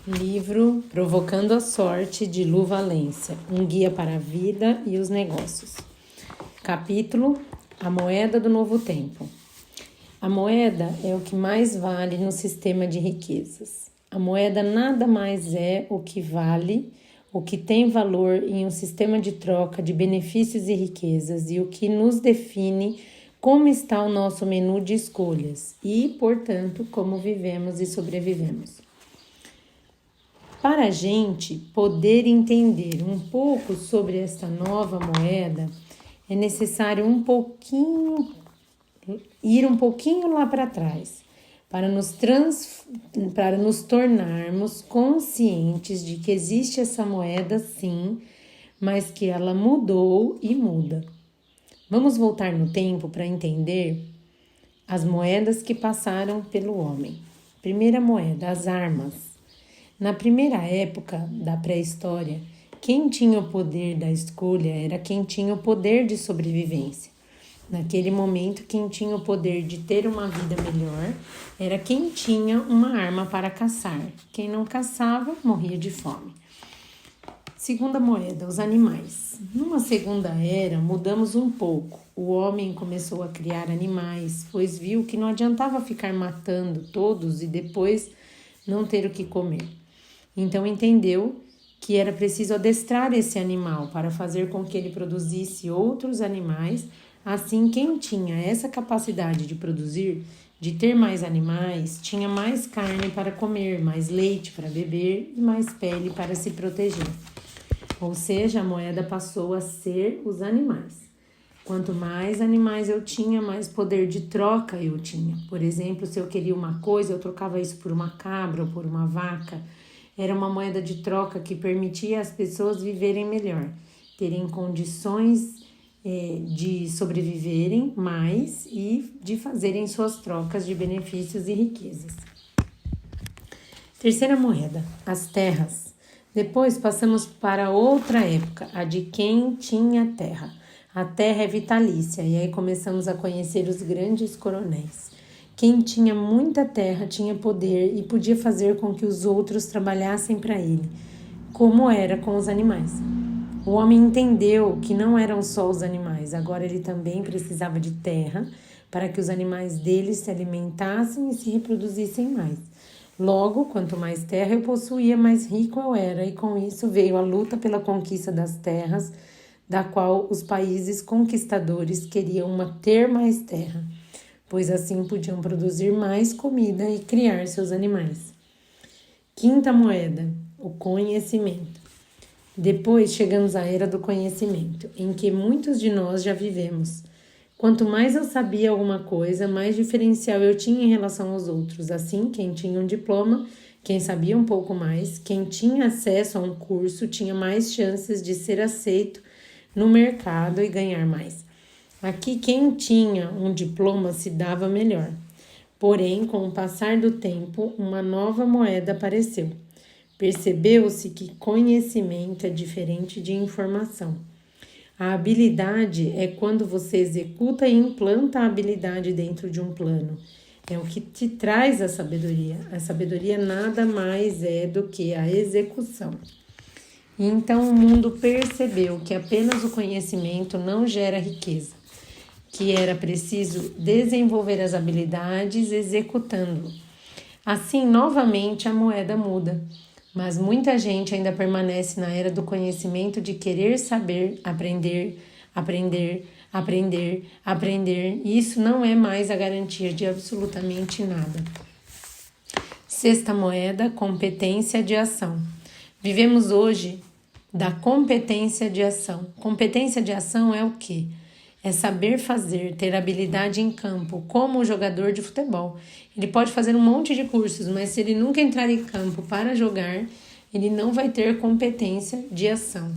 Livro Provocando a Sorte, de Lu Valência, um guia para a vida e os negócios. Capítulo: A moeda do novo tempo. A moeda é o que mais vale no sistema de riquezas. A moeda nada mais é o que vale, o que tem valor em um sistema de troca de benefícios e riquezas e o que nos define como está o nosso menu de escolhas e, portanto, como vivemos e sobrevivemos. Para a gente poder entender um pouco sobre esta nova moeda, é necessário ir um pouquinho lá para trás, para nos tornarmos conscientes de que existe essa moeda sim, mas que ela mudou e muda. Vamos voltar no tempo para entender as moedas que passaram pelo homem. Primeira moeda, as armas. Na primeira época da pré-história, quem tinha o poder da escolha era quem tinha o poder de sobrevivência. Naquele momento, quem tinha o poder de ter uma vida melhor era quem tinha uma arma para caçar. Quem não caçava, morria de fome. Segunda moeda, os animais. Numa segunda era, mudamos um pouco. O homem começou a criar animais, pois viu que não adiantava ficar matando todos e depois não ter o que comer. Então entendeu que era preciso adestrar esse animal para fazer com que ele produzisse outros animais. Assim, quem tinha essa capacidade de produzir, de ter mais animais, tinha mais carne para comer, mais leite para beber e mais pele para se proteger. Ou seja, a moeda passou a ser os animais. Quanto mais animais eu tinha, mais poder de troca eu tinha. Por exemplo, se eu queria uma coisa, eu trocava isso por uma cabra ou por uma vaca. Era uma moeda de troca que permitia às pessoas viverem melhor, terem condições de sobreviverem mais e de fazerem suas trocas de benefícios e riquezas. Terceira moeda, as terras. Depois passamos para outra época, a de quem tinha terra. A terra é vitalícia e aí começamos a conhecer os grandes coronéis. Quem tinha muita terra tinha poder e podia fazer com que os outros trabalhassem para ele, como era com os animais. O homem entendeu que não eram só os animais, agora ele também precisava de terra para que os animais dele se alimentassem e se reproduzissem mais. Logo, quanto mais terra eu possuía, mais rico eu era, e com isso veio a luta pela conquista das terras, da qual os países conquistadores queriam ter mais terra, pois assim podiam produzir mais comida e criar seus animais. Quinta moeda, o conhecimento. Depois chegamos à era do conhecimento, em que muitos de nós já vivemos. Quanto mais eu sabia alguma coisa, mais diferencial eu tinha em relação aos outros. Assim, quem tinha um diploma, quem sabia um pouco mais, quem tinha acesso a um curso, tinha mais chances de ser aceito no mercado e ganhar mais. Aqui, quem tinha um diploma se dava melhor. Porém, com o passar do tempo, uma nova moeda apareceu. Percebeu-se que conhecimento é diferente de informação. A habilidade é quando você executa e implanta a habilidade dentro de um plano. É o que te traz a sabedoria. A sabedoria nada mais é do que a execução. Então, o mundo percebeu que apenas o conhecimento não gera riqueza, que era preciso desenvolver as habilidades executando. Assim, novamente, a moeda muda. Mas muita gente ainda permanece na era do conhecimento de querer saber, aprender. E isso não é mais a garantia de absolutamente nada. Sexta moeda, competência de ação. Vivemos hoje da competência de ação. Competência de ação é o quê? É saber fazer, ter habilidade em campo, como o jogador de futebol. Ele pode fazer um monte de cursos, mas se ele nunca entrar em campo para jogar, ele não vai ter competência de ação.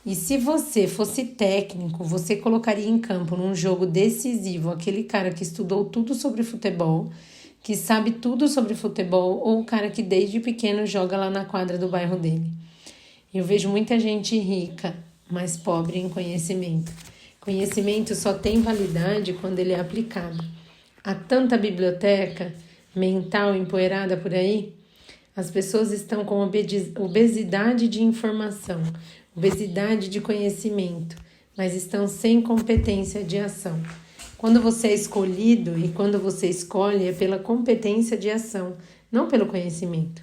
E se você fosse técnico, você colocaria em campo num jogo decisivo aquele cara que estudou tudo sobre futebol, que sabe tudo sobre futebol, ou o cara que desde pequeno joga lá na quadra do bairro dele. Eu vejo muita gente rica, mas pobre em conhecimento. Conhecimento só tem validade quando ele é aplicado. Há tanta biblioteca mental empoeirada por aí. As pessoas estão com obesidade de informação, obesidade de conhecimento, mas estão sem competência de ação. Quando você é escolhido e quando você escolhe é pela competência de ação, não pelo conhecimento.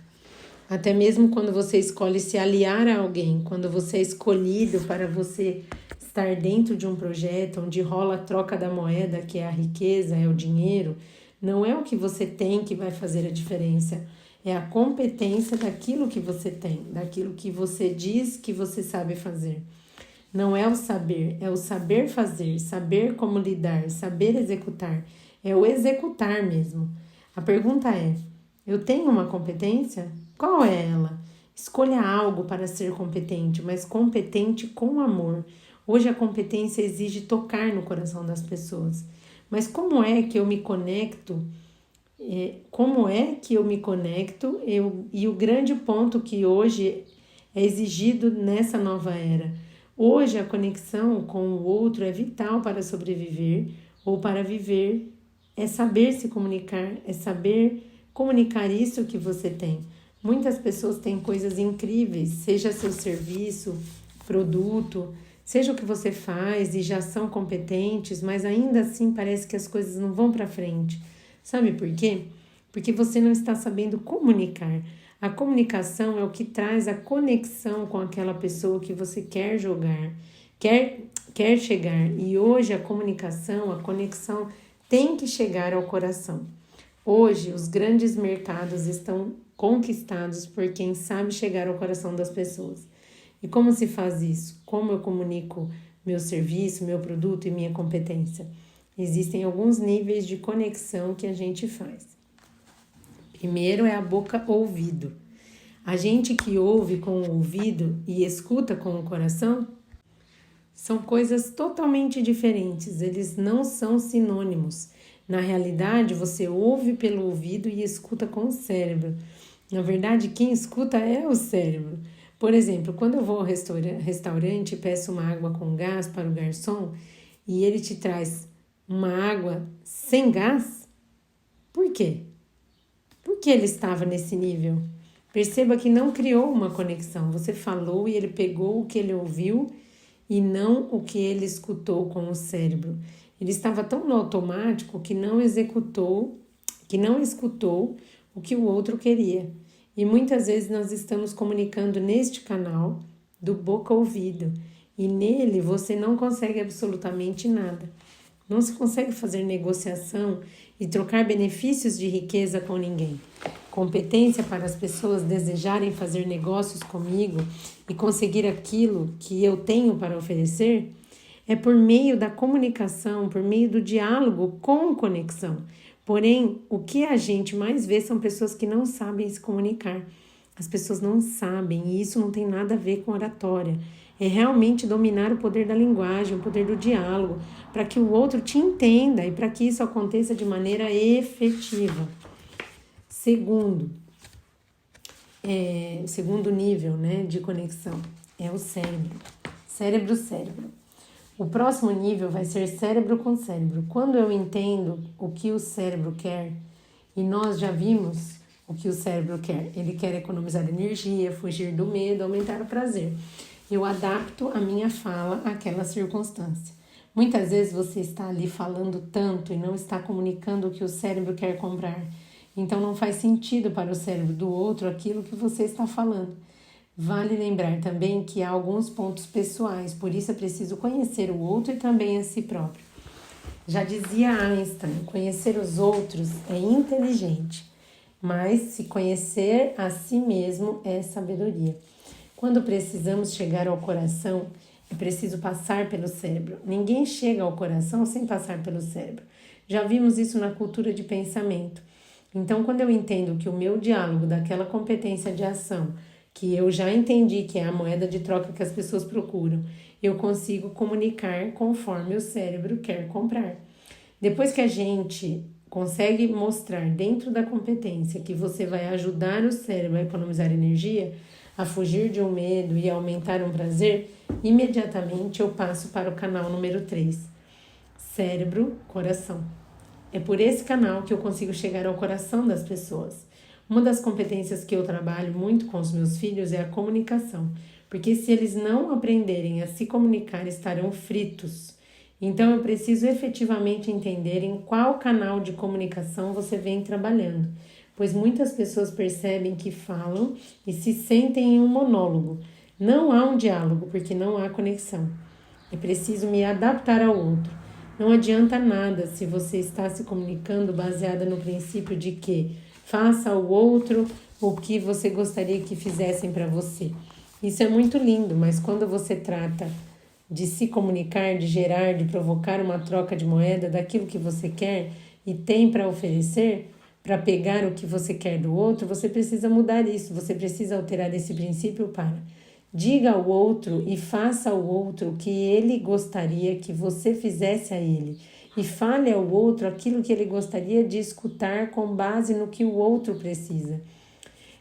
Até mesmo quando você escolhe se aliar a alguém, quando você é escolhido para você estar dentro de um projeto onde rola a troca da moeda, que é a riqueza, é o dinheiro, não é o que você tem que vai fazer a diferença, é a competência daquilo que você tem, daquilo que você diz que você sabe fazer. Não é o saber, é o saber fazer, saber como lidar, saber executar, é o executar mesmo. A pergunta é: eu tenho uma competência? Qual é ela? Escolha algo para ser competente, mas competente com amor. Hoje a competência exige tocar no coração das pessoas. Mas como é que eu me conecto? E o grande ponto que hoje é exigido nessa nova era. Hoje a conexão com o outro é vital para sobreviver ou para viver. É saber se comunicar, é saber comunicar isso que você tem. Muitas pessoas têm coisas incríveis, seja seu serviço, produto, seja o que você faz e já são competentes, mas ainda assim parece que as coisas não vão para frente. Sabe por quê? Porque você não está sabendo comunicar. A comunicação é o que traz a conexão com aquela pessoa que você quer jogar, quer chegar. E hoje a conexão tem que chegar ao coração. Hoje os grandes mercados estão conquistados por quem sabe chegar ao coração das pessoas. E como se faz isso? Como eu comunico meu serviço, meu produto e minha competência? Existem alguns níveis de conexão que a gente faz. Primeiro é a boca-ouvido. A gente que ouve com o ouvido e escuta com o coração são coisas totalmente diferentes, eles não são sinônimos. Na realidade, você ouve pelo ouvido e escuta com o cérebro. Na verdade, quem escuta é o cérebro. Por exemplo, quando eu vou ao restaurante e peço uma água com gás para o garçom e ele te traz uma água sem gás, por quê? Por que ele estava nesse nível? Perceba que não criou uma conexão. Você falou e ele pegou o que ele ouviu e não o que ele escutou com o cérebro. Ele estava tão no automático que não escutou o que o outro queria. E muitas vezes nós estamos comunicando neste canal do boca a ouvido e nele você não consegue absolutamente nada. Não se consegue fazer negociação e trocar benefícios de riqueza com ninguém. Competência para as pessoas desejarem fazer negócios comigo e conseguir aquilo que eu tenho para oferecer é por meio da comunicação, por meio do diálogo com conexão. Porém, o que a gente mais vê são pessoas que não sabem se comunicar. As pessoas não sabem e isso não tem nada a ver com oratória. É realmente dominar o poder da linguagem, o poder do diálogo, para que o outro te entenda e para que isso aconteça de maneira efetiva. Segundo nível, de conexão é o cérebro. Cérebro. O próximo nível vai ser cérebro com cérebro. Quando eu entendo o que o cérebro quer, e nós já vimos o que o cérebro quer, ele quer economizar energia, fugir do medo, aumentar o prazer. Eu adapto a minha fala àquela circunstância. Muitas vezes você está ali falando tanto e não está comunicando o que o cérebro quer comprar. Então não faz sentido para o cérebro do outro aquilo que você está falando. Vale lembrar também que há alguns pontos pessoais, por isso é preciso conhecer o outro e também a si próprio. Já dizia Einstein, conhecer os outros é inteligente, mas se conhecer a si mesmo é sabedoria. Quando precisamos chegar ao coração, é preciso passar pelo cérebro. Ninguém chega ao coração sem passar pelo cérebro. Já vimos isso na cultura de pensamento. Então, quando eu entendo que o meu diálogo daquela competência de ação, que eu já entendi que é a moeda de troca que as pessoas procuram, eu consigo comunicar conforme o cérebro quer comprar. Depois que a gente consegue mostrar dentro da competência que você vai ajudar o cérebro a economizar energia, a fugir de um medo e a aumentar um prazer, imediatamente eu passo para o canal número 3, cérebro, coração. É por esse canal que eu consigo chegar ao coração das pessoas. Uma das competências que eu trabalho muito com os meus filhos é a comunicação, porque se eles não aprenderem a se comunicar, estarão fritos. Então eu preciso efetivamente entender em qual canal de comunicação você vem trabalhando, pois muitas pessoas percebem que falam e se sentem em um monólogo. Não há um diálogo, porque não há conexão. É preciso me adaptar ao outro. Não adianta nada se você está se comunicando baseada no princípio de que faça ao outro o que você gostaria que fizessem para você. Isso é muito lindo, mas quando você trata de se comunicar, de gerar, de provocar uma troca de moeda daquilo que você quer e tem para oferecer, para pegar o que você quer do outro, você precisa mudar isso, você precisa alterar esse princípio para diga ao outro e faça ao outro o que ele gostaria que você fizesse a ele. E fale ao outro aquilo que ele gostaria de escutar com base no que o outro precisa.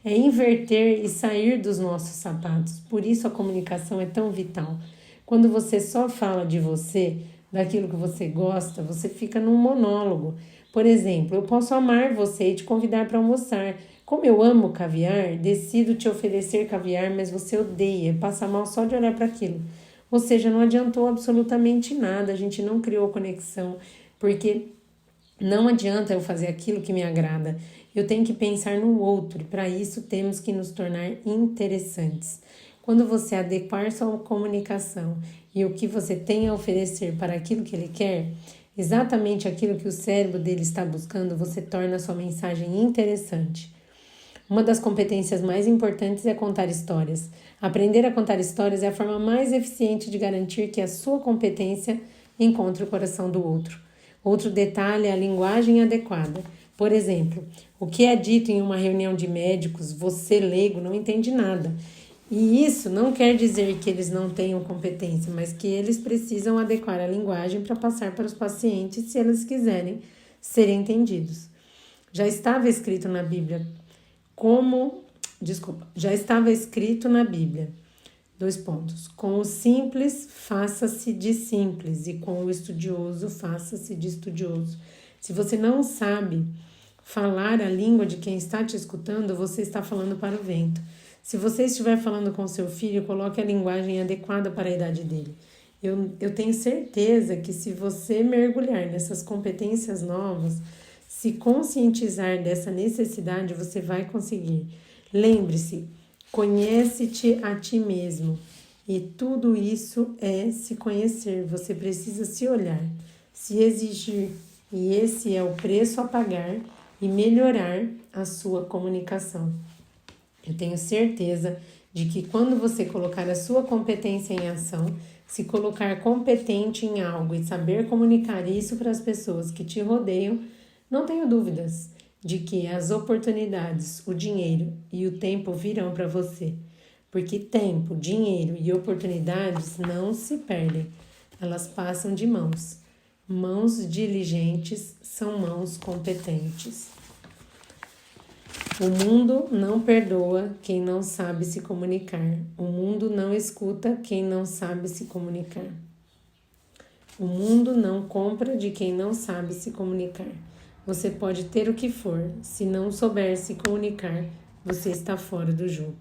É inverter e sair dos nossos sapatos. Por isso a comunicação é tão vital. Quando você só fala de você, daquilo que você gosta, você fica num monólogo. Por exemplo, eu posso amar você e te convidar para almoçar. Como eu amo caviar, decido te oferecer caviar, mas você odeia, passa mal só de olhar para aquilo. Ou seja, não adiantou absolutamente nada, a gente não criou conexão, porque não adianta eu fazer aquilo que me agrada. Eu tenho que pensar no outro, e para isso temos que nos tornar interessantes. Quando você adequar sua comunicação e o que você tem a oferecer para aquilo que ele quer, exatamente aquilo que o cérebro dele está buscando, você torna a sua mensagem interessante. Uma das competências mais importantes é contar histórias. Aprender a contar histórias é a forma mais eficiente de garantir que a sua competência encontre o coração do outro. Outro detalhe é a linguagem adequada. Por exemplo, o que é dito em uma reunião de médicos, você leigo não entende nada. E isso não quer dizer que eles não tenham competência, mas que eles precisam adequar a linguagem para passar para os pacientes se eles quiserem ser entendidos. Já estava escrito na Bíblia já estava escrito na Bíblia, com o simples, faça-se de simples, e com o estudioso, faça-se de estudioso. Se você não sabe falar a língua de quem está te escutando, você está falando para o vento. Se você estiver falando com seu filho, coloque a linguagem adequada para a idade dele. Eu tenho certeza que se você mergulhar nessas competências novas, se conscientizar dessa necessidade, você vai conseguir. Lembre-se, conhece-te a ti mesmo. E tudo isso é se conhecer. Você precisa se olhar, se exigir. E esse é o preço a pagar e melhorar a sua comunicação. Eu tenho certeza de que quando você colocar a sua competência em ação, se colocar competente em algo e saber comunicar isso para as pessoas que te rodeiam, não tenho dúvidas de que as oportunidades, o dinheiro e o tempo virão para você. Porque tempo, dinheiro e oportunidades não se perdem, elas passam de mãos. Mãos diligentes são mãos competentes. O mundo não perdoa quem não sabe se comunicar. O mundo não escuta quem não sabe se comunicar. O mundo não compra de quem não sabe se comunicar. Você pode ter o que for, se não souber se comunicar, você está fora do jogo.